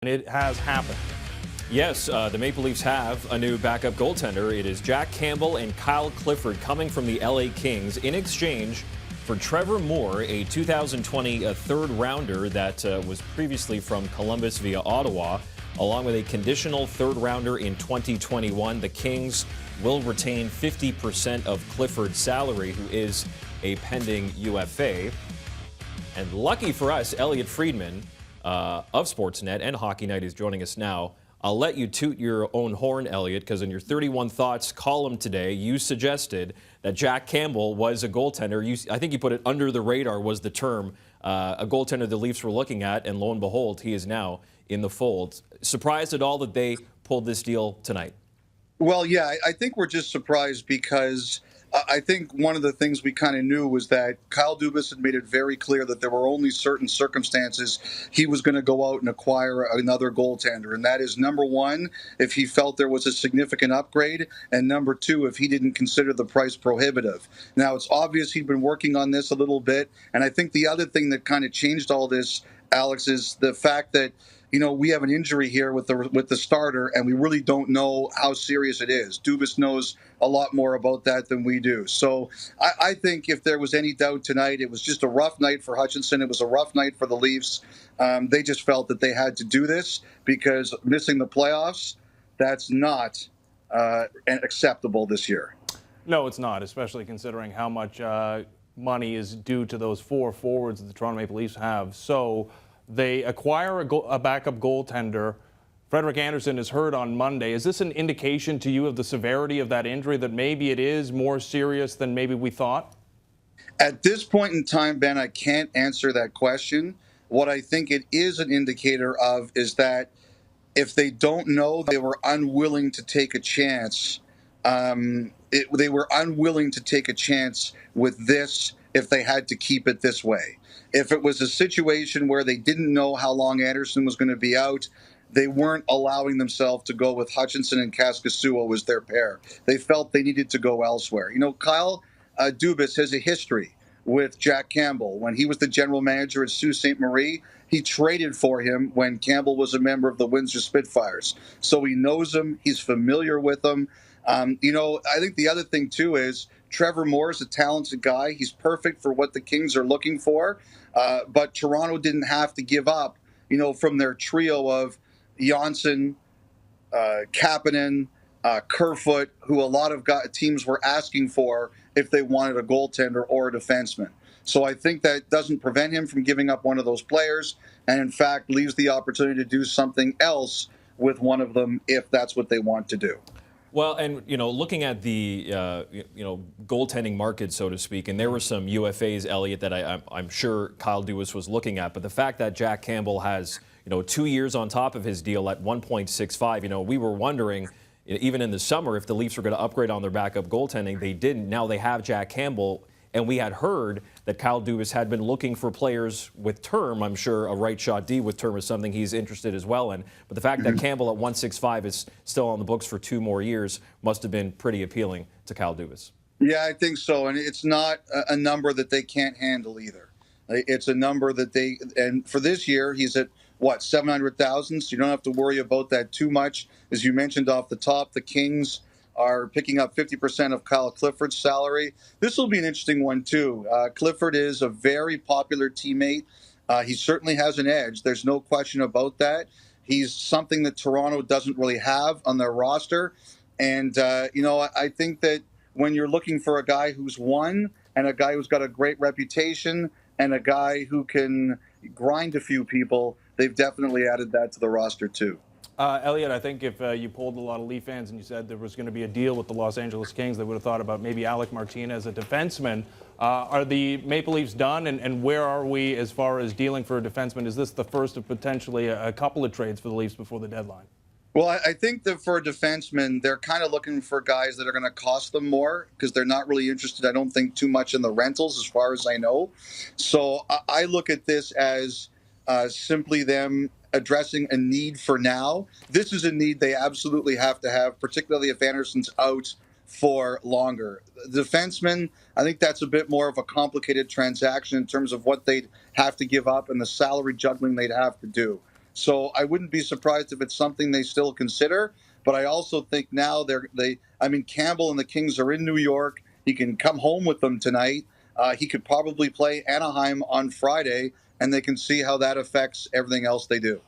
And it has happened. Yes, the Maple Leafs have a new backup goaltender. It is Jack Campbell and Kyle Clifford coming from the LA Kings in exchange for Trevor Moore, a 2020 third rounder that was previously from Columbus via Ottawa, along with a conditional third rounder in 2021. The Kings will retain 50% of Clifford's salary, who is a pending UFA. And lucky for us, Elliotte Friedman of Sportsnet and Hockey Night is joining us now. I'll let you toot your own horn, Elliotte, because in your 31 Thoughts column today, you suggested that Jack Campbell was a goaltender. I think you put it under the radar was the term, a goaltender the Leafs were looking at, and lo and behold, he is now in the fold. Surprised at all that they pulled this deal tonight? Well, yeah, I think we're just surprised because I think one of the things we kind of knew was that Kyle Dubas had made it very clear that there were only certain circumstances he was going to go out and acquire another goaltender. And that is, number one, if he felt there was a significant upgrade, and number two, if he didn't consider the price prohibitive. Now, it's obvious he'd been working on this a little bit. And I think the other thing that kind of changed all this, Alex, is the fact that we have an injury here with the starter, and we really don't know how serious it is. Dubas knows a lot more about that than we do. So I think if there was any doubt tonight, it was just a rough night for Hutchinson. It was a rough night for the Leafs. They just felt that they had to do this because missing the playoffs, that's not acceptable this year. No, it's not, especially considering how much money is due to those four forwards that the Toronto Maple Leafs have. So they acquire a backup goaltender. Frederik Andersen is hurt on Monday. Is this an indication to you of the severity of that injury, that maybe it is more serious than maybe we thought? At this point in time, Ben, I can't answer that question. What I think it is an indicator of is that if they don't know, they were unwilling to take a chance. They were unwilling to take a chance with this if they had to keep it this way. If it was a situation where they didn't know how long Andersen was going to be out, they weren't allowing themselves to go with Hutchinson and Kaskisuo as their pair. They felt they needed to go elsewhere. Kyle Dubas has a history with Jack Campbell. When he was the general manager at Sault Ste. Marie, he traded for him when Campbell was a member of the Windsor Spitfires. So he knows him. He's familiar with him. I think the other thing, too, is Trevor Moore is a talented guy. He's perfect for what the Kings are looking for. But Toronto didn't have to give up, from their trio of Janssen, Kapanen, Kerfoot, who a lot of teams were asking for if they wanted a goaltender or a defenseman. So I think that doesn't prevent him from giving up one of those players, and in fact leaves the opportunity to do something else with one of them if that's what they want to do. Well, and, looking at the, goaltending market, so to speak, and there were some UFAs, Elliotte, that I'm sure Kyle Dubas was looking at, but the fact that Jack Campbell has, 2 years on top of his deal at 1.65, we were wondering, even in the summer, if the Leafs were going to upgrade on their backup goaltending. They didn't. Now they have Jack Campbell, and we had heard that Kyle Dubas had been looking for players with term. I'm sure a right shot D with term is something he's interested as well in. But the fact that Campbell at 1.65 is still on the books for 2 more years must have been pretty appealing to Kyle Dubas. Yeah, I think so. And it's not a number that they can't handle either. It's a number that and for this year, he's at, 700,000? So you don't have to worry about that too much. As you mentioned off the top, the Kings are picking up 50% of Kyle Clifford's salary. This will be an interesting one, too. Clifford is a very popular teammate. He certainly has an edge. There's no question about that. He's something that Toronto doesn't really have on their roster. And, I think that when you're looking for a guy who's won and a guy who's got a great reputation and a guy who can grind a few people, they've definitely added that to the roster, too. Elliotte, I think if you polled a lot of Leaf fans and you said there was going to be a deal with the Los Angeles Kings, they would have thought about maybe Alec Martinez, a defenseman. Are the Maple Leafs done, and where are we as far as dealing for a defenseman? Is this the first of potentially a couple of trades for the Leafs before the deadline? Well, I think that for a defenseman, they're kind of looking for guys that are going to cost them more because they're not really interested, I don't think, too much in the rentals as far as I know. So I look at this as simply them addressing a need for now. This is a need they absolutely have to have, particularly if Andersen's out for longer. The defenseman, I think that's a bit more of a complicated transaction in terms of what they'd have to give up and the salary juggling they'd have to do. So I wouldn't be surprised if it's something they still consider. But I also think now Campbell and the Kings are in New York. He can come home with them tonight. He could probably play Anaheim on Friday, and they can see how that affects everything else they do.